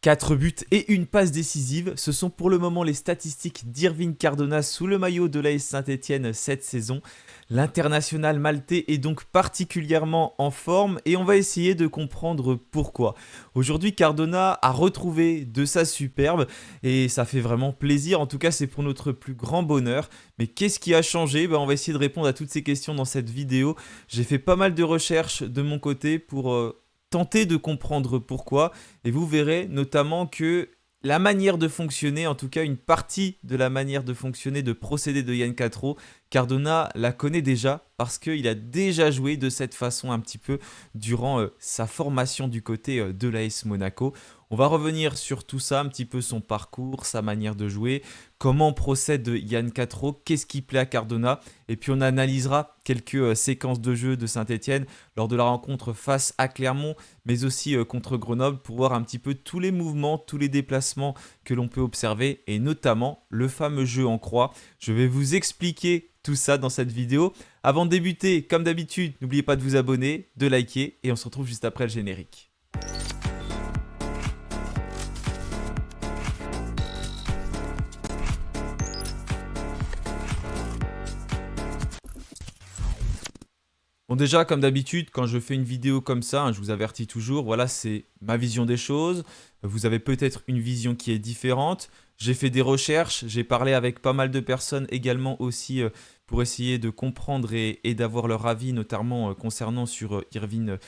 4 buts et une passe décisive, ce sont pour le moment les statistiques d'Irving Cardona sous le maillot de l'AS Saint-Etienne cette saison. L'international maltais est donc particulièrement en forme et on va essayer de comprendre pourquoi. Aujourd'hui, Cardona a retrouvé de sa superbe et ça fait vraiment plaisir, en tout cas c'est pour notre plus grand bonheur. Mais qu'est-ce qui a changé? On va essayer de répondre à toutes ces questions dans cette vidéo. J'ai fait pas mal de recherches de mon côté pour tenter de comprendre pourquoi. Et vous verrez notamment que la manière de fonctionner, en tout cas une partie de la manière de fonctionner, de procéder de Yann Catro, Cardona la connaît déjà parce qu'il a déjà joué de cette façon un petit peu durant sa formation du côté de l'AS Monaco. On va revenir sur tout ça, un petit peu son parcours, sa manière de jouer, comment procède Yann Catro, qu'est-ce qui plaît à Cardona, et puis on analysera quelques séquences de jeu de Saint-Etienne lors de la rencontre face à Clermont, mais aussi contre Grenoble, pour voir un petit peu tous les mouvements, tous les déplacements que l'on peut observer, et notamment le fameux jeu en croix. Je vais vous expliquer tout ça dans cette vidéo. Avant de débuter, comme d'habitude, n'oubliez pas de vous abonner, de liker, et on se retrouve juste après le générique. Bon déjà, comme d'habitude, quand je fais une vidéo comme ça, je vous avertis toujours, voilà, c'est ma vision des choses. Vous avez peut-être une vision qui est différente. J'ai fait des recherches, j'ai parlé avec pas mal de personnes également aussi pour essayer de comprendre et d'avoir leur avis, notamment concernant sur Irving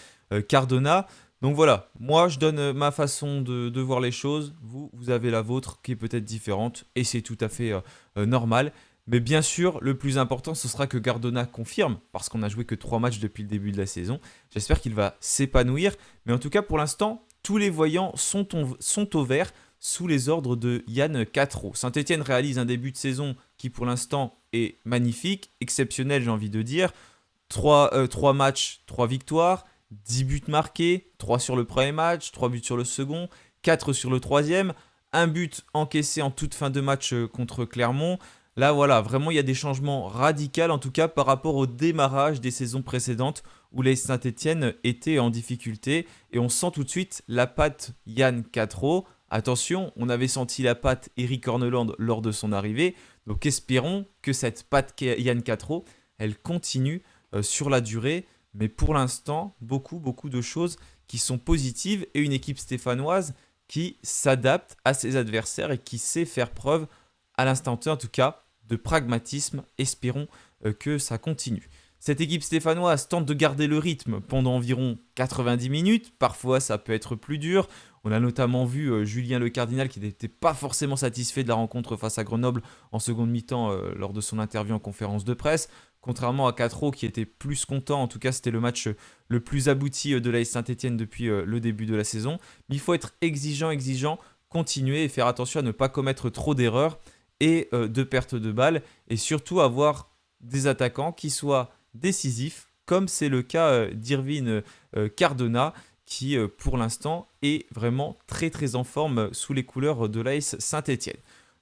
Cardona. Donc voilà, moi je donne ma façon de voir les choses, vous avez la vôtre qui est peut-être différente et c'est tout à fait normal. Mais bien sûr, le plus important, ce sera que Cardona confirme, parce qu'on n'a joué que 3 matchs depuis le début de la saison. J'espère qu'il va s'épanouir. Mais en tout cas, pour l'instant, tous les voyants sont au vert sous les ordres de Yann Catro. Saint-Etienne réalise un début de saison qui, pour l'instant, est magnifique, exceptionnel, j'ai envie de dire. 3 matchs, 3 victoires, 10 buts marqués, 3 sur le premier match, 3 buts sur le second, 4 sur le troisième, un but encaissé en toute fin de match contre Clermont. Là, voilà, vraiment, il y a des changements radicaux, en tout cas par rapport au démarrage des saisons précédentes où les Saint-Etienne étaient en difficulté. Et on sent tout de suite la patte Yann Catro. Attention, on avait senti la patte Eric Horneland lors de son arrivée. Donc espérons que cette patte Yann Catro, elle continue sur la durée. Mais pour l'instant, beaucoup de choses qui sont positives et une équipe stéphanoise qui s'adapte à ses adversaires et qui sait faire preuve à l'instant T en tout cas, de pragmatisme. Espérons que ça continue. Cette équipe stéphanoise tente de garder le rythme pendant environ 90 minutes. Parfois, ça peut être plus dur. On a notamment vu Julien Le Cardinal qui n'était pas forcément satisfait de la rencontre face à Grenoble en seconde mi-temps lors de son interview en conférence de presse. Contrairement à Catro qui était plus content, en tout cas c'était le match le plus abouti de l'AS Saint-Etienne depuis le début de la saison. Mais il faut être exigeant, continuer et faire attention à ne pas commettre trop d'erreurs et de perte de balles, et surtout avoir des attaquants qui soient décisifs, comme c'est le cas d'Irving Cardona, qui pour l'instant est vraiment très en forme sous les couleurs de l'AS Saint-Etienne.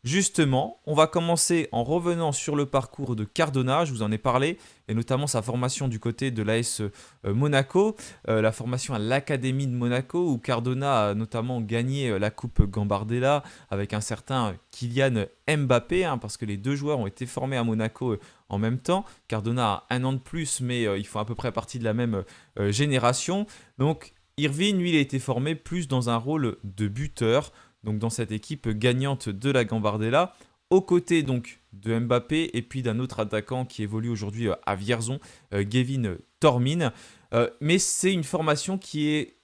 Justement, on va commencer en revenant sur le parcours de Cardona, je vous en ai parlé, et notamment sa formation du côté de l'AS Monaco, la formation à l'Académie de Monaco, où Cardona a notamment gagné la Coupe Gambardella avec un certain Kylian Mbappé, parce que les deux joueurs ont été formés à Monaco en même temps. Cardona a 1 an de plus, mais ils font à peu près partie de la même génération. Donc Irving, lui, il a été formé plus dans un rôle de buteur, donc dans cette équipe gagnante de la Gambardella, aux côtés donc de Mbappé et puis d'un autre attaquant qui évolue aujourd'hui à Vierzon, Gavin Tormin. Mais c'est une formation qui est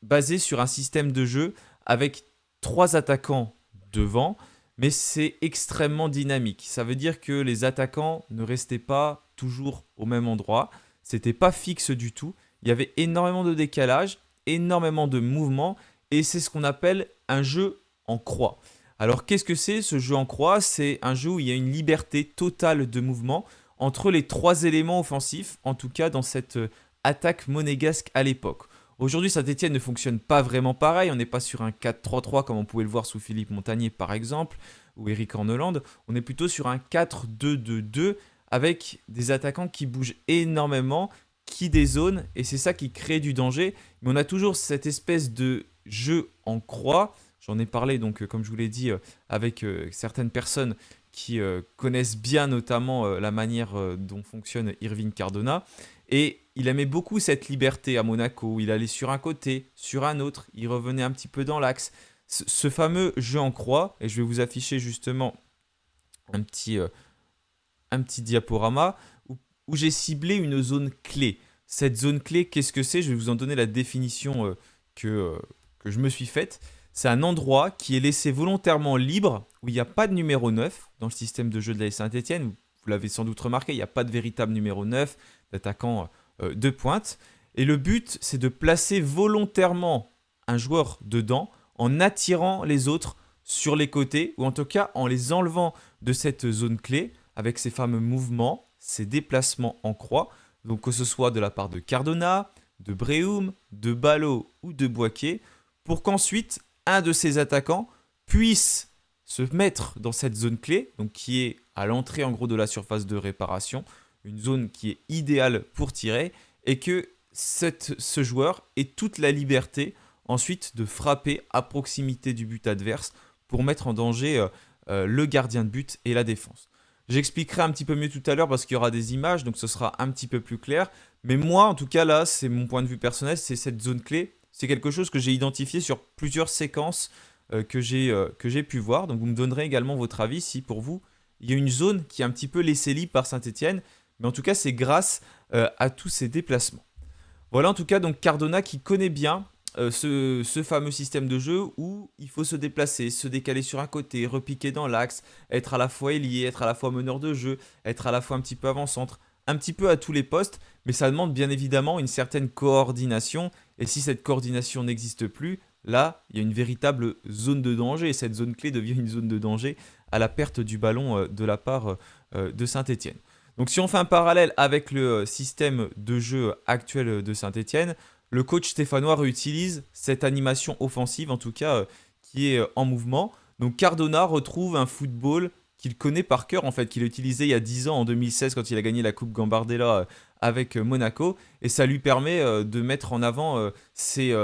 basée sur un système de jeu avec 3 attaquants devant, mais c'est extrêmement dynamique. Ça veut dire que les attaquants ne restaient pas toujours au même endroit, c'était pas fixe du tout. Il y avait énormément de décalage, énormément de mouvements, et c'est ce qu'on appelle un jeu en croix. Alors qu'est-ce que c'est ce jeu en croix? C'est un jeu où il y a une liberté totale de mouvement entre les 3 éléments offensifs, en tout cas dans cette attaque monégasque à l'époque. Aujourd'hui, Saint-Etienne ne fonctionne pas vraiment pareil. On n'est pas sur un 4-3-3 comme on pouvait le voir sous Philippe Montagnier par exemple, ou Eric Horneland. On est plutôt sur un 4-2-2-2 avec des attaquants qui bougent énormément, qui dézonent, et c'est ça qui crée du danger. Mais on a toujours cette espèce de jeu en croix J'en ai parlé, donc, comme je vous l'ai dit, avec certaines personnes qui connaissent bien notamment la manière dont fonctionne Irving Cardona. Et il aimait beaucoup cette liberté à Monaco. Il allait sur un côté, sur un autre, il revenait un petit peu dans l'axe. Ce fameux jeu en croix, et je vais vous afficher justement un petit diaporama où j'ai ciblé une zone clé. Cette zone clé, qu'est-ce que c'est? Je vais vous en donner la définition que je me suis faite. C'est un endroit qui est laissé volontairement libre, où il n'y a pas de numéro 9 dans le système de jeu de la Saint-Etienne. Vous l'avez sans doute remarqué, il n'y a pas de véritable numéro 9 d'attaquant de pointe. Et le but, c'est de placer volontairement un joueur dedans en attirant les autres sur les côtés, ou en tout cas en les enlevant de cette zone clé avec ces fameux mouvements, ces déplacements en croix. Donc que ce soit de la part de Cardona, de Brehum, de Ballot ou de Boaké, pour qu'ensuite un de ces attaquants puisse se mettre dans cette zone clé, donc qui est à l'entrée en gros de la surface de réparation, une zone qui est idéale pour tirer, et que ce joueur ait toute la liberté ensuite de frapper à proximité du but adverse pour mettre en danger le gardien de but et la défense. J'expliquerai un petit peu mieux tout à l'heure parce qu'il y aura des images, donc ce sera un petit peu plus clair. Mais moi, en tout cas, là, c'est mon point de vue personnel, c'est cette zone clé. C'est quelque chose que j'ai identifié sur plusieurs séquences que j'ai pu voir. Donc vous me donnerez également votre avis si pour vous, il y a une zone qui est un petit peu laissée libre par Saint-Etienne. Mais en tout cas, c'est grâce à tous ces déplacements. Voilà en tout cas donc Cardona qui connaît bien ce fameux système de jeu où il faut se déplacer, se décaler sur un côté, repiquer dans l'axe, être à la fois ailier, être à la fois meneur de jeu, être à la fois un petit peu avant-centre, un petit peu à tous les postes, mais ça demande bien évidemment une certaine coordination, et si cette coordination n'existe plus, là, il y a une véritable zone de danger, et cette zone clé devient une zone de danger à la perte du ballon de la part de Saint-Etienne. Donc si on fait un parallèle avec le système de jeu actuel de Saint-Etienne, le coach stéphanois réutilise cette animation offensive, en tout cas, qui est en mouvement. Donc Cardona retrouve un football qu'il connaît par cœur, en fait, qu'il a utilisé il y a 10 ans, en 2016, quand il a gagné la Coupe Gambardella avec Monaco. Et ça lui permet de mettre en avant ses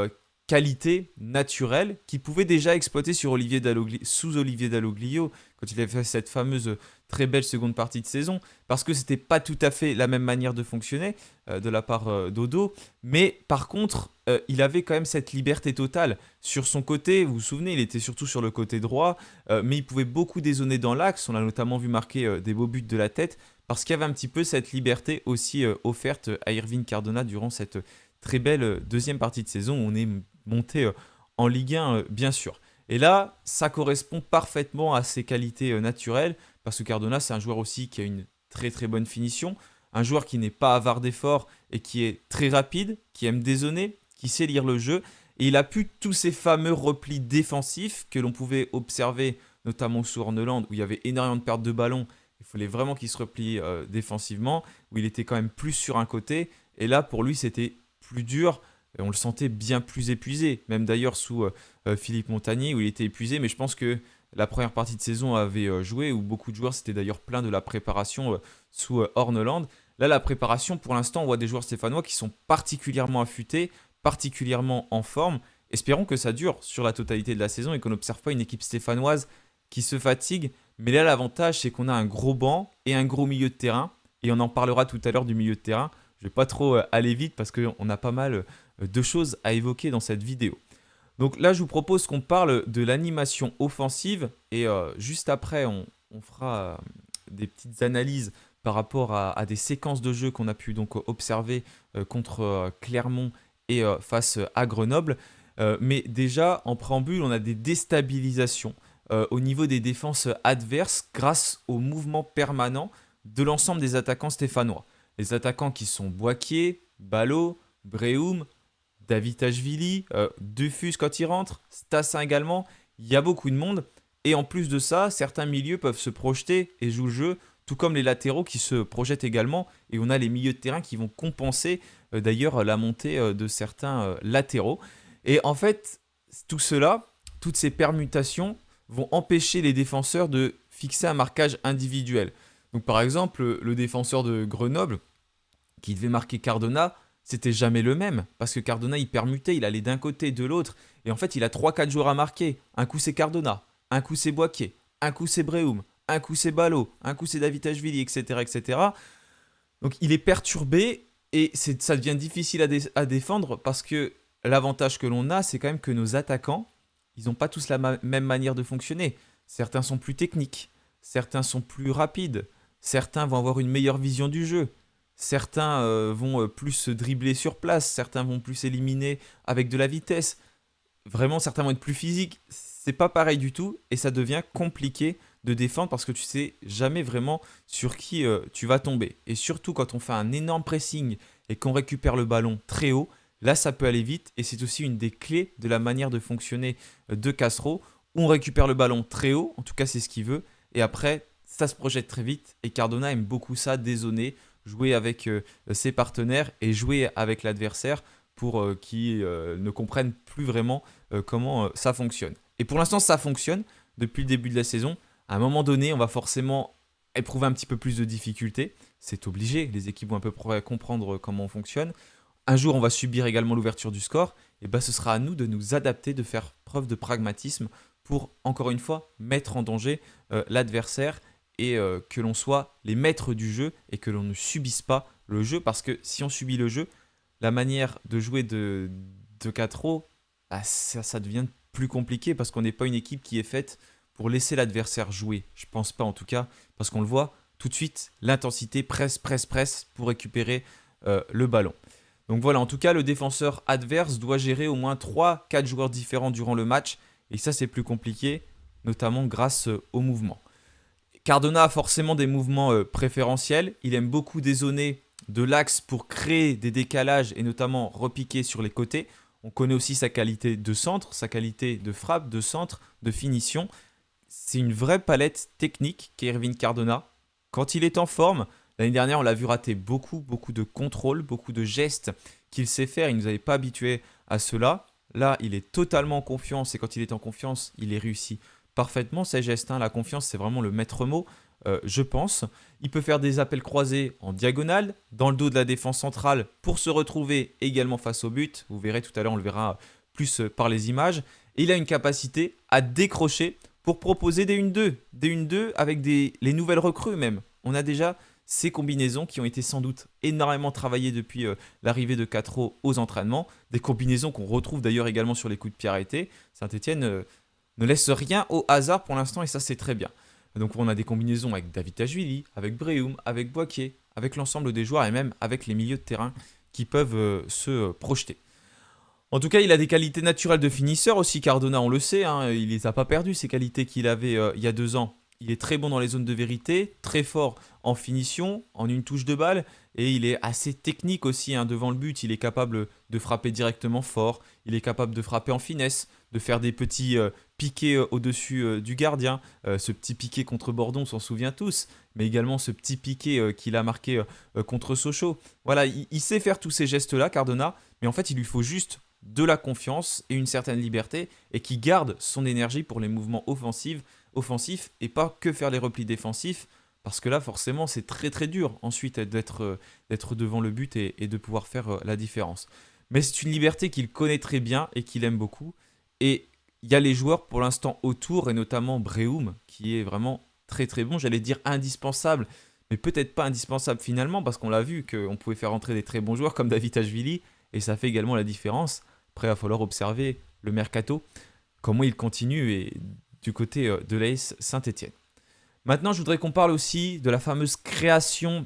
qualités naturelles qu'il pouvait déjà exploiter sous Olivier Dalloglio, quand il avait fait cette fameuse très belle seconde partie de saison, parce que c'était pas tout à fait la même manière de fonctionner de la part d'Odo, mais par contre, il avait quand même cette liberté totale sur son côté. Vous vous souvenez, il était surtout sur le côté droit, mais il pouvait beaucoup dézonner dans l'axe. On l'a notamment vu marquer des beaux buts de la tête, parce qu'il y avait un petit peu cette liberté aussi offerte à Irving Cardona durant cette très belle deuxième partie de saison où on est monté en Ligue 1, bien sûr. Et là, ça correspond parfaitement à ses qualités naturelles, parce que Cardona, c'est un joueur aussi qui a une très très bonne finition, un joueur qui n'est pas avare d'efforts et qui est très rapide, qui aime dézonner, qui sait lire le jeu. Et il a pu tous ces fameux replis défensifs que l'on pouvait observer, notamment sous Horneland, où il y avait énormément de pertes de ballon. Il fallait vraiment qu'il se replie défensivement, où il était quand même plus sur un côté. Et là, pour lui, c'était plus dur. Et on le sentait bien plus épuisé, même d'ailleurs sous Philippe Montagnier, où il était épuisé. Mais je pense que la première partie de saison avait joué, où beaucoup de joueurs s'étaient d'ailleurs pleins de la préparation sous Horneland. Là, la préparation, pour l'instant, on voit des joueurs stéphanois qui sont particulièrement affûtés, particulièrement en forme. Espérons que ça dure sur la totalité de la saison et qu'on n'observe pas une équipe stéphanoise qui se fatigue. Mais là, l'avantage, c'est qu'on a un gros banc et un gros milieu de terrain. Et on en parlera tout à l'heure du milieu de terrain. Je ne vais pas trop aller vite parce qu'on a pas mal de choses à évoquer dans cette vidéo. Donc là, je vous propose qu'on parle de l'animation offensive. Et juste après, on fera des petites analyses par rapport à des séquences de jeu qu'on a pu donc observer contre Clermont et face à Grenoble. Mais déjà, en préambule, on a des déstabilisations au niveau des défenses adverses grâce au mouvement permanent de l'ensemble des attaquants stéphanois. Les attaquants qui sont Boaké, Ballot, Brehum, Davitashvili, Dufus quand il rentre, Stassin également. Il y a beaucoup de monde. Et en plus de ça, certains milieux peuvent se projeter et jouer le jeu, tout comme les latéraux qui se projettent également. Et on a les milieux de terrain qui vont compenser d'ailleurs la montée de certains latéraux. Et en fait, tout cela, toutes ces permutations vont empêcher les défenseurs de fixer un marquage individuel. Donc par exemple, le défenseur de Grenoble, qui devait marquer Cardona, c'était jamais le même. Parce que Cardona, il permutait, il allait d'un côté, de l'autre. Et en fait, il a trois quatre joueurs à marquer. Un coup, c'est Cardona. Un coup, c'est Boaké. Un coup, c'est Brehum. Un coup, c'est Ballot. Un coup, c'est Davitashvili, etc., etc. Donc, il est perturbé et ça devient difficile à défendre parce que l'avantage que l'on a, c'est quand même que nos attaquants, ils n'ont pas tous la même manière de fonctionner. Certains sont plus techniques. Certains sont plus rapides. Certains vont avoir une meilleure vision du jeu. Certains vont plus se dribbler sur place. Certains vont plus éliminer avec de la vitesse. Vraiment, certains vont être plus physiques. C'est pas pareil du tout et ça devient compliqué de défendre parce que tu sais jamais vraiment sur qui tu vas tomber. Et surtout quand on fait un énorme pressing et qu'on récupère le ballon très haut, là ça peut aller vite et c'est aussi une des clés de la manière de fonctionner de Castro. On récupère le ballon très haut, en tout cas c'est ce qu'il veut, et après ça se projette très vite et Cardona aime beaucoup ça, dézoner, jouer avec ses partenaires et jouer avec l'adversaire pour qu'ils ne comprennent plus vraiment comment ça fonctionne. Et pour l'instant, ça fonctionne depuis le début de la saison. À un moment donné, on va forcément éprouver un petit peu plus de difficultés. C'est obligé, les équipes vont à peu près comprendre comment on fonctionne. Un jour, on va subir également l'ouverture du score. Et ben, ce sera à nous de nous adapter, de faire preuve de pragmatisme pour, encore une fois, mettre en danger l'adversaire et que l'on soit les maîtres du jeu et que l'on ne subisse pas le jeu. Parce que si on subit le jeu, la manière de jouer de Catro, bah, ça devient plus compliqué parce qu'on n'est pas une équipe qui est faite pour laisser l'adversaire jouer. Je pense pas en tout cas, parce qu'on le voit tout de suite, l'intensité presse, presse, presse pour récupérer le ballon. Donc voilà, en tout cas, le défenseur adverse doit gérer au moins 3-4 joueurs différents durant le match. Et ça, c'est plus compliqué, notamment grâce au mouvement. Cardona a forcément des mouvements préférentiels. Il aime beaucoup dézoner de l'axe pour créer des décalages et notamment repiquer sur les côtés. On connaît aussi sa qualité de centre, sa qualité de frappe, de centre, de finition. C'est une vraie palette technique qu'Irvine Cardona. Quand il est en forme, l'année dernière, on l'a vu rater beaucoup de contrôles, beaucoup de gestes qu'il sait faire. Il ne nous avait pas habitués à cela. Là, il est totalement en confiance et quand il est en confiance, il les réussit parfaitement ces gestes. La confiance, c'est vraiment le maître mot, je pense. Il peut faire des appels croisés en diagonale, dans le dos de la défense centrale pour se retrouver également face au but. Vous verrez tout à l'heure, on le verra plus par les images. Et il a une capacité à décrocher pour proposer des 1-2. Des 1-2 avec les nouvelles recrues même. On a déjà ces combinaisons qui ont été sans doute énormément travaillées depuis l'arrivée de Catro aux entraînements. Des combinaisons qu'on retrouve d'ailleurs également sur les coups de pied arrêtés. Saint-Etienne ne laisse rien au hasard pour l'instant et ça c'est très bien. Donc on a des combinaisons avec Davitashvili, avec Brehum, avec Boaké, avec l'ensemble des joueurs et même avec les milieux de terrain qui peuvent se projeter. En tout cas, il a des qualités naturelles de finisseur aussi, Cardona, on le sait. Il les a pas perdues, ces qualités qu'il avait il y a 2 ans. Il est très bon dans les zones de vérité, très fort en finition, en une touche de balle, et il est assez technique aussi devant le but. Il est capable de frapper directement fort, il est capable de frapper en finesse, de faire des petits piqués au-dessus du gardien. Ce petit piqué contre Bordeaux, on s'en souvient tous, mais également ce petit piqué qu'il a marqué contre Sochaux. Voilà, il sait faire tous ces gestes-là, Cardona, mais en fait, il lui faut juste de la confiance et une certaine liberté et qui garde son énergie pour les mouvements offensifs et pas que faire les replis défensifs parce que là forcément c'est très très dur ensuite d'être devant le but et de pouvoir faire la différence. Mais c'est une liberté qu'il connaît très bien et qu'il aime beaucoup et il y a les joueurs pour l'instant autour et notamment Brehum qui est vraiment très très bon, j'allais dire indispensable mais peut-être pas indispensable finalement parce qu'on l'a vu qu'on pouvait faire entrer des très bons joueurs comme Davitashvili et ça fait également la différence. Après, il va falloir observer le mercato, comment il continue et du côté de l'AS Saint-Etienne. Maintenant, je voudrais qu'on parle aussi de la fameuse création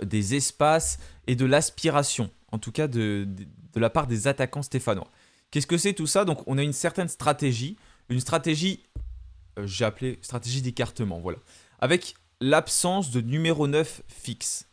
des espaces et de l'aspiration, en tout cas de la part des attaquants stéphanois. Qu'est-ce que c'est tout ça? Donc, on a une certaine stratégie, une stratégie, j'ai appelé stratégie d'écartement, voilà, avec l'absence de numéro 9 fixe.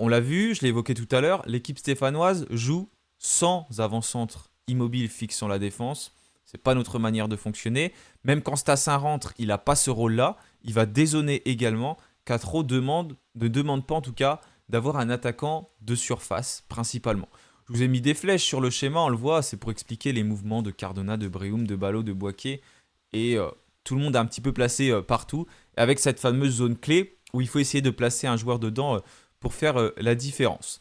On l'a vu, je l'ai évoqué tout à l'heure, l'équipe stéphanoise joue sans avant-centre immobile fixant la défense. C'est pas notre manière de fonctionner. Même quand Stassin rentre, il n'a pas ce rôle-là. Il va dézoner également. Catro ne demande pas en tout cas d'avoir un attaquant de surface principalement. Je vous ai mis des flèches sur le schéma, on le voit, c'est pour expliquer les mouvements de Cardona, de Brehum, de Ballot, de Boaké. Et tout le monde est un petit peu placé partout. Avec cette fameuse zone clé où il faut essayer de placer un joueur dedans pour faire la différence.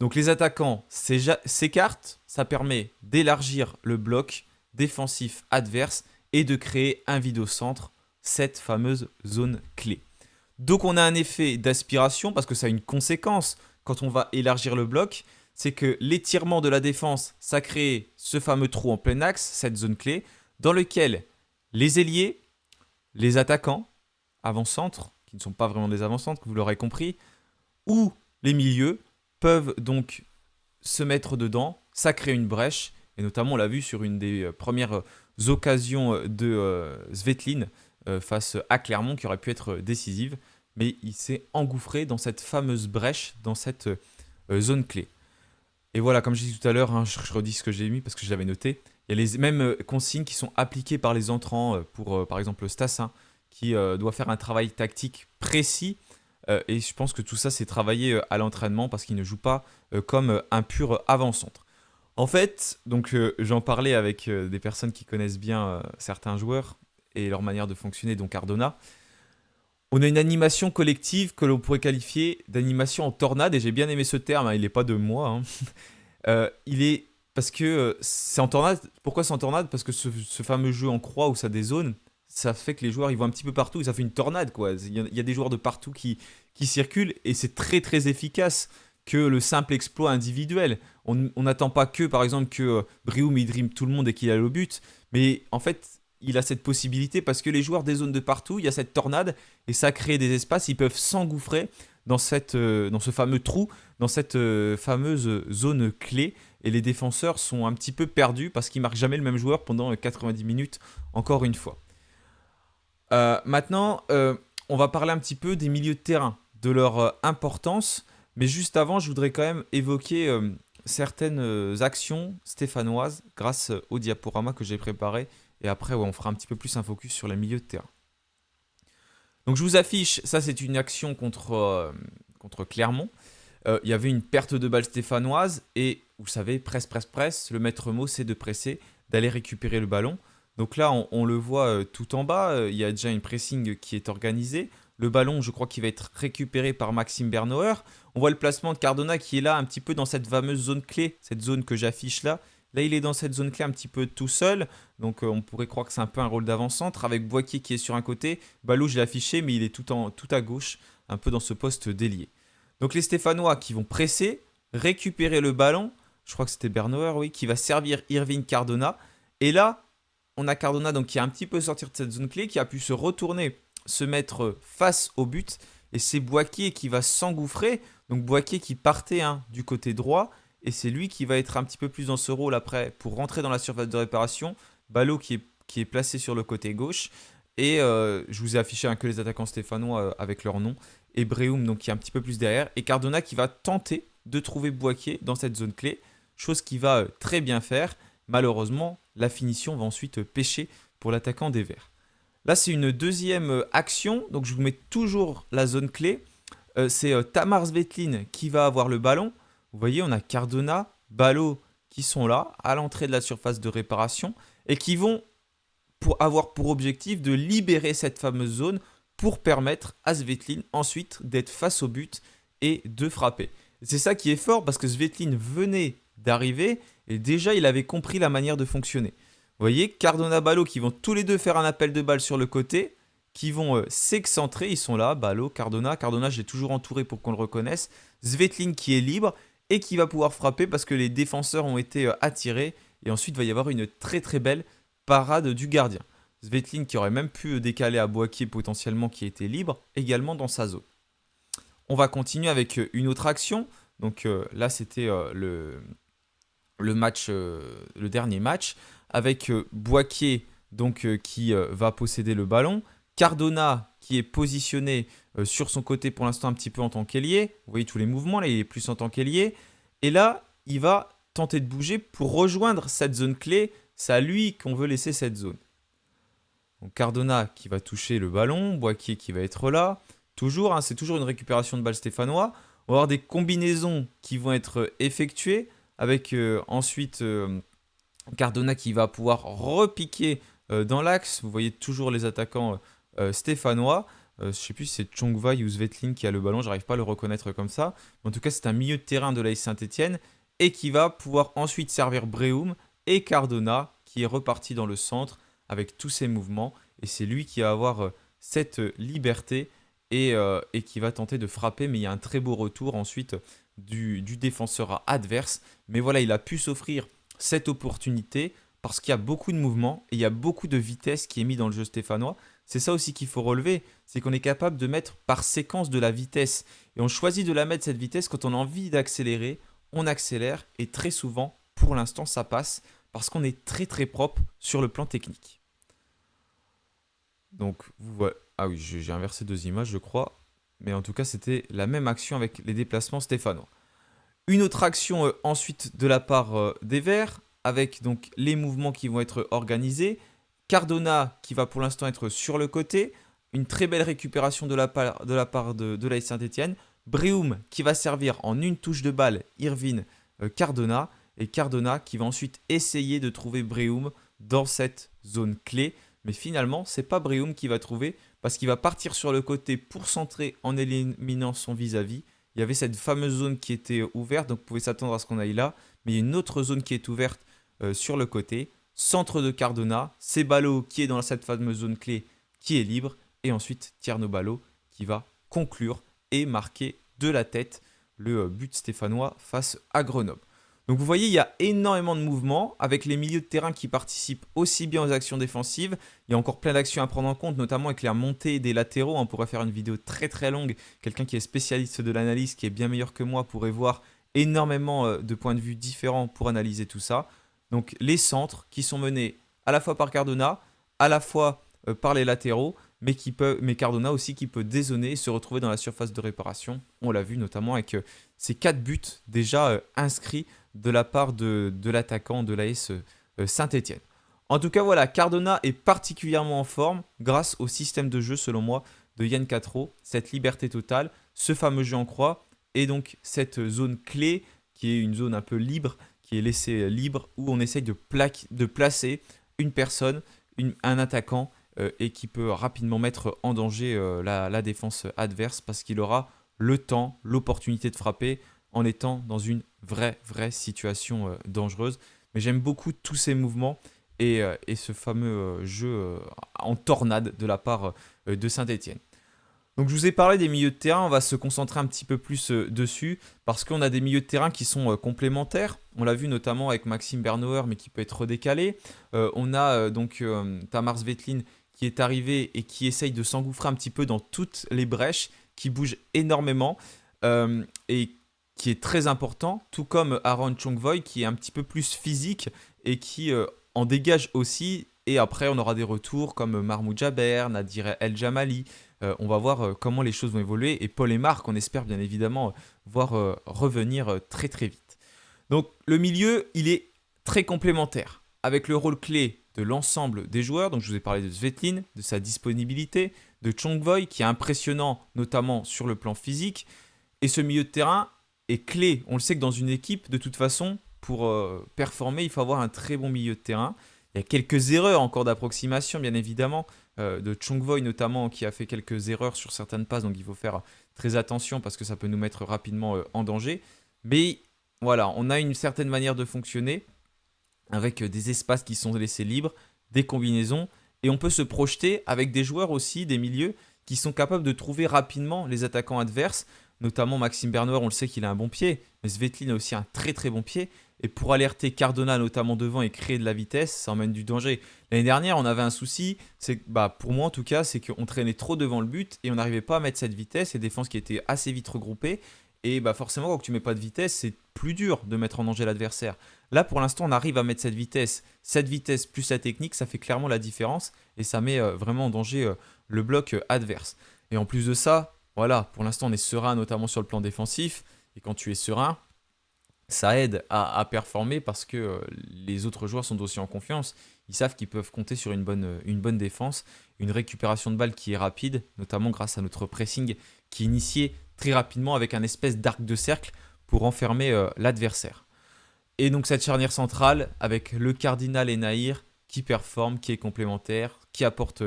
Donc les attaquants s'écartent, ça permet d'élargir le bloc défensif adverse et de créer un vide au centre, cette fameuse zone clé. Donc on a un effet d'aspiration parce que ça a une conséquence quand on va élargir le bloc, c'est que l'étirement de la défense, ça crée ce fameux trou en plein axe, cette zone clé, dans lequel les ailiers, les attaquants, avant-centre, qui ne sont pas vraiment des avant-centres, vous l'aurez compris, ou les milieux, peuvent donc se mettre dedans, ça crée une brèche, et notamment on l'a vu sur une des premières occasions de Svetlin face à Clermont qui aurait pu être décisive, mais il s'est engouffré dans cette fameuse brèche, dans cette zone clé. Et voilà, comme je disais tout à l'heure, hein, je redis ce que j'ai mis parce que je l'avais noté, il y a les mêmes consignes qui sont appliquées par les entrants pour par exemple Stassin, qui doit faire un travail tactique précis. Et je pense que tout ça, c'est travaillé à l'entraînement parce qu'il ne joue pas comme un pur avant-centre. En fait, donc j'en parlais avec des personnes qui connaissent bien certains joueurs et leur manière de fonctionner, donc Cardona. On a une animation collective que l'on pourrait qualifier d'animation en tornade, et j'ai bien aimé ce terme, hein, il n'est pas de moi. Hein. Il est parce que c'est en tornade. Pourquoi c'est en tornade? Parce que ce fameux jeu en croix où ça des zones, ça fait que les joueurs ils vont un petit peu partout et ça fait une tornade quoi. Il y a des joueurs de partout qui circulent et c'est très très efficace que le simple exploit individuel. On n'attend pas que par exemple que Brioum il dream tout le monde et qu'il aille au but, mais en fait il a cette possibilité parce que les joueurs des zones de partout, il y a cette tornade et ça crée des espaces, ils peuvent s'engouffrer dans ce fameux trou, dans cette fameuse zone clé. Et les défenseurs sont un petit peu perdus parce qu'ils marquent jamais le même joueur pendant 90 minutes, encore une fois. Maintenant, on va parler un petit peu des milieux de terrain, de leur importance. Mais juste avant, je voudrais quand même évoquer certaines actions stéphanoises grâce au diaporama que j'ai préparé. Et après, ouais, on fera un petit peu plus un focus sur les milieux de terrain. Donc je vous affiche, ça c'est une action contre Clermont. Il y avait une perte de balle stéphanoise et vous savez, presse, le maître mot c'est de presser, d'aller récupérer le ballon. Donc là on le voit tout en bas, il y a déjà une pressing qui est organisée. Le ballon je crois qu'il va être récupéré par Maxime Bernauer. On voit le placement de Cardona qui est là un petit peu dans cette fameuse zone clé, cette zone que j'affiche là. Là, il est dans cette zone clé un petit peu tout seul. Donc, on pourrait croire que c'est un peu un rôle d'avant-centre avec Boaké qui est sur un côté. Balou, je l'ai affiché, mais il est tout à gauche, un peu dans ce poste d'ailier. Donc, les Stéphanois qui vont presser, récupérer le ballon. Je crois que c'était Bernauer, oui, qui va servir Irving Cardona. Et là, on a Cardona donc, qui a un petit peu sorti de cette zone clé, qui a pu se retourner, se mettre face au but. Et c'est Boaké qui va s'engouffrer. Donc, Boaké qui partait du côté droit. Et c'est lui qui va être un petit peu plus dans ce rôle après pour rentrer dans la surface de réparation. Ballot qui est placé sur le côté gauche. Et je vous ai affiché que les attaquants stéphanois avec leur nom. Et Brehum donc, qui est un petit peu plus derrière. Et Cardona qui va tenter de trouver Boaké dans cette zone clé. Chose qu'il va très bien faire. Malheureusement, la finition va ensuite pêcher pour l'attaquant des Verts. Là, c'est une deuxième action. Donc je vous mets toujours la zone clé. C'est Tamar Svetlin qui va avoir le ballon. Vous voyez, on a Cardona, Ballot qui sont là, à l'entrée de la surface de réparation, et qui vont avoir pour objectif de libérer cette fameuse zone pour permettre à Svetlin ensuite d'être face au but et de frapper. C'est ça qui est fort parce que Svetlin venait d'arriver et déjà il avait compris la manière de fonctionner. Vous voyez, Cardona, Ballot qui vont tous les deux faire un appel de balle sur le côté, qui vont s'excentrer, ils sont là, Ballot, Cardona, je l'ai toujours entouré pour qu'on le reconnaisse, Svetlin qui est libre, et qui va pouvoir frapper parce que les défenseurs ont été attirés. Et ensuite, il va y avoir une très très belle parade du gardien. Svetlin qui aurait même pu décaler à Boaké potentiellement qui était libre, également dans sa zone. On va continuer avec une autre action. Donc là, c'était le dernier match avec Boaké donc, qui va posséder le ballon. Cardona qui est positionné sur son côté pour l'instant un petit peu en tant qu'ailier. Vous voyez tous les mouvements, là il est plus en tant qu'ailier. Et là, il va tenter de bouger pour rejoindre cette zone clé. C'est à lui qu'on veut laisser cette zone. Donc Cardona qui va toucher le ballon, Boaké qui va être là. Toujours, c'est toujours une récupération de balle stéphanois. On va avoir des combinaisons qui vont être effectuées avec ensuite Cardona qui va pouvoir repiquer dans l'axe. Vous voyez toujours les attaquants stéphanois. Je sais plus si c'est Chongvai ou Svetlin qui a le ballon, j'arrive pas à le reconnaître comme ça. Mais en tout cas, c'est un milieu de terrain de l'AS Saint-Étienne et qui va pouvoir ensuite servir Brehum et Cardona qui est reparti dans le centre avec tous ses mouvements. Et c'est lui qui va avoir cette liberté et qui va tenter de frapper. Mais il y a un très beau retour ensuite du défenseur adverse. Mais voilà, il a pu s'offrir cette opportunité parce qu'il y a beaucoup de mouvements et il y a beaucoup de vitesse qui est mis dans le jeu stéphanois. C'est ça aussi qu'il faut relever, c'est qu'on est capable de mettre par séquence de la vitesse. Et on choisit de la mettre cette vitesse quand on a envie d'accélérer, on accélère et très souvent, pour l'instant, ça passe parce qu'on est très très propre sur le plan technique. Donc, vous voyez... Ah oui, j'ai inversé deux images, je crois. Mais en tout cas, c'était la même action avec les déplacements stéphanois. Une autre action ensuite de la part des Verts, avec donc les mouvements qui vont être organisés. Cardona qui va pour l'instant être sur le côté. Une très belle récupération de la part de l'AS Saint-Étienne. Brehum qui va servir en une touche de balle Irvine Cardona. Et Cardona qui va ensuite essayer de trouver Brehum dans cette zone clé. Mais finalement, c'est pas Brehum qui va trouver parce qu'il va partir sur le côté pour centrer en éliminant son vis-à-vis. Il y avait cette fameuse zone qui était ouverte, donc vous pouvez s'attendre à ce qu'on aille là. Mais il y a une autre zone qui est ouverte sur le côté. Centre de Cardona, c'est Ballot qui est dans cette fameuse zone clé qui est libre. Et ensuite, Tierno Ballot qui va conclure et marquer de la tête le but stéphanois face à Grenoble. Donc vous voyez, il y a énormément de mouvements avec les milieux de terrain qui participent aussi bien aux actions défensives. Il y a encore plein d'actions à prendre en compte, notamment avec la montée des latéraux. On pourrait faire une vidéo très très longue. Quelqu'un qui est spécialiste de l'analyse, qui est bien meilleur que moi, pourrait voir énormément de points de vue différents pour analyser tout ça. Donc les centres qui sont menés à la fois par Cardona, à la fois par les latéraux, mais Cardona aussi qui peut dézonner et se retrouver dans la surface de réparation. On l'a vu notamment avec ces 4 buts déjà inscrits de la part de l'attaquant de l'AS Saint-Étienne. En tout cas, voilà, Cardona est particulièrement en forme grâce au système de jeu, selon moi, de Yann Cattereau, cette liberté totale, ce fameux jeu en croix, et donc cette zone clé qui est une zone un peu libre, qui est laissée libre, où on essaye de placer une personne, un attaquant, et qui peut rapidement mettre en danger la défense adverse parce qu'il aura le temps, l'opportunité de frapper en étant dans une vraie situation dangereuse. Mais j'aime beaucoup tous ces mouvements et ce fameux jeu en tornade de la part de Saint-Étienne. Donc je vous ai parlé des milieux de terrain, on va se concentrer un petit peu plus dessus parce qu'on a des milieux de terrain qui sont complémentaires. On l'a vu notamment avec Maxime Bernauer mais qui peut être redécalé. On a donc Tamar Svetlin qui est arrivé et qui essaye de s'engouffrer un petit peu dans toutes les brèches, qui bouge énormément et qui est très important, tout comme Aaron Chongvoi qui est un petit peu plus physique et qui en dégage aussi. Et après, on aura des retours comme Mahmoud Jaber, Nadir El Jamali. On va voir comment les choses vont évoluer. Et Paul et Marc, on espère bien évidemment voir revenir très très vite. Donc le milieu, il est très complémentaire avec le rôle clé de l'ensemble des joueurs. Donc je vous ai parlé de Svetlin, de sa disponibilité, de Chongvoi qui est impressionnant notamment sur le plan physique. Et ce milieu de terrain est clé. On le sait que dans une équipe, de toute façon, pour performer, il faut avoir un très bon milieu de terrain. Il y a quelques erreurs encore d'approximation, bien évidemment, de Chongvoi notamment, qui a fait quelques erreurs sur certaines passes, donc il faut faire très attention parce que ça peut nous mettre rapidement en danger. Mais voilà, on a une certaine manière de fonctionner avec des espaces qui sont laissés libres, des combinaisons, et on peut se projeter avec des joueurs aussi, des milieux, qui sont capables de trouver rapidement les attaquants adverses, notamment Maxime Bernauer, on le sait qu'il a un bon pied, mais Svetlin a aussi un très très bon pied, et pour alerter Cardona notamment devant et créer de la vitesse, ça emmène du danger. L'année dernière, on avait un souci, pour moi en tout cas, c'est qu'on traînait trop devant le but, et on n'arrivait pas à mettre cette vitesse, et défense qui était assez vite regroupée, et forcément quand tu mets pas de vitesse, c'est plus dur de mettre en danger l'adversaire. Là pour l'instant on arrive à mettre cette vitesse plus la technique, ça fait clairement la différence, et ça met vraiment en danger le bloc adverse. Et en plus de ça, voilà, pour l'instant on est serein notamment sur le plan défensif, et quand tu es serein, ça aide à performer parce que les autres joueurs sont aussi en confiance. Ils savent qu'ils peuvent compter sur une bonne défense, une récupération de balle qui est rapide, notamment grâce à notre pressing qui est initié très rapidement avec un espèce d'arc de cercle pour enfermer l'adversaire. Et donc cette charnière centrale avec le Cardinal et Nahir qui performe, qui est complémentaire, qui apporte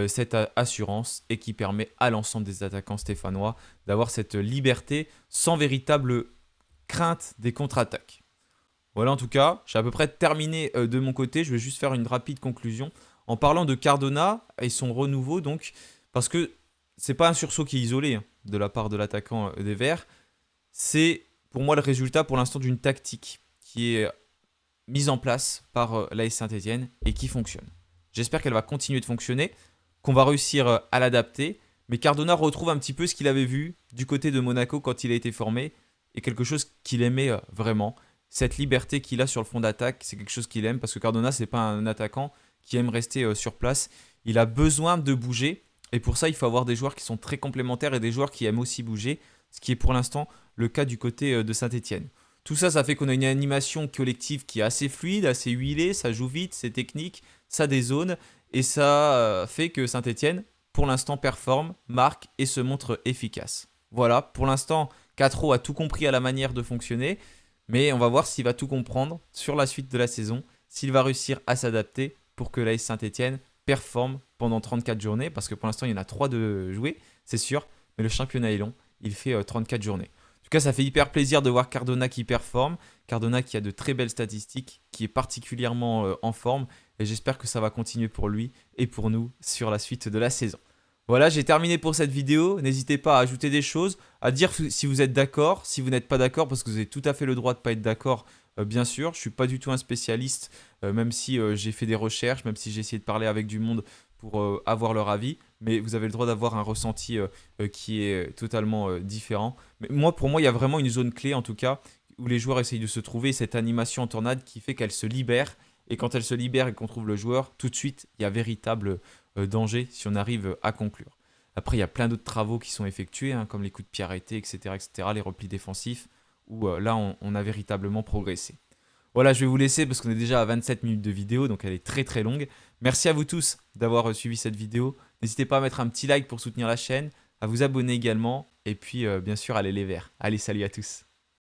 cette assurance et qui permet à l'ensemble des attaquants stéphanois d'avoir cette liberté sans véritable crainte des contre-attaques. Voilà, en tout cas, j'ai à peu près terminé de mon côté. Je vais juste faire une rapide conclusion en parlant de Cardona et son renouveau, donc, parce que c'est pas un sursaut qui est isolé hein, de la part de l'attaquant des Verts. C'est pour moi le résultat pour l'instant d'une tactique qui est mise en place par l'AS Saint-Etienne et qui fonctionne. J'espère qu'elle va continuer de fonctionner, qu'on va réussir à l'adapter, mais Cardona retrouve un petit peu ce qu'il avait vu du côté de Monaco quand il a été formé et quelque chose qu'il aimait vraiment. Cette liberté qu'il a sur le fond d'attaque, c'est quelque chose qu'il aime parce que Cardona, c'est pas un attaquant qui aime rester sur place. Il a besoin de bouger et pour ça, il faut avoir des joueurs qui sont très complémentaires et des joueurs qui aiment aussi bouger, ce qui est pour l'instant le cas du côté de Saint-Etienne. Tout ça, ça fait qu'on a une animation collective qui est assez fluide, assez huilée, ça joue vite, c'est technique, ça dézone et ça fait que Saint-Etienne, pour l'instant, performe, marque et se montre efficace. Voilà, pour l'instant, Quatro a tout compris à la manière de fonctionner. Mais on va voir s'il va tout comprendre sur la suite de la saison, s'il va réussir à s'adapter pour que l'AS Saint-Etienne performe pendant 34 journées, parce que pour l'instant il y en a 3 de jouer, c'est sûr, mais le championnat est long, il fait 34 journées. En tout cas, ça fait hyper plaisir de voir Cardona qui performe, Cardona qui a de très belles statistiques, qui est particulièrement en forme, et j'espère que ça va continuer pour lui et pour nous sur la suite de la saison. Voilà, j'ai terminé pour cette vidéo. N'hésitez pas à ajouter des choses, à dire si vous êtes d'accord, si vous n'êtes pas d'accord, parce que vous avez tout à fait le droit de ne pas être d'accord, bien sûr. Je ne suis pas du tout un spécialiste, même si j'ai fait des recherches, même si j'ai essayé de parler avec du monde pour avoir leur avis. Mais vous avez le droit d'avoir un ressenti qui est totalement différent. Mais pour moi, il y a vraiment une zone clé, en tout cas, où les joueurs essayent de se trouver, cette animation en tornade qui fait qu'elle se libère. Et quand elle se libère et qu'on trouve le joueur, tout de suite, il y a véritable danger si on arrive à conclure. Après, il y a plein d'autres travaux qui sont effectués, hein, comme les coups de pied arrêtés, etc., les replis défensifs, où là, on a véritablement progressé. Voilà, je vais vous laisser parce qu'on est déjà à 27 minutes de vidéo, donc elle est très très longue. Merci à vous tous d'avoir suivi cette vidéo. N'hésitez pas à mettre un petit like pour soutenir la chaîne, à vous abonner également, et puis bien sûr, allez les Verts. Allez, salut à tous.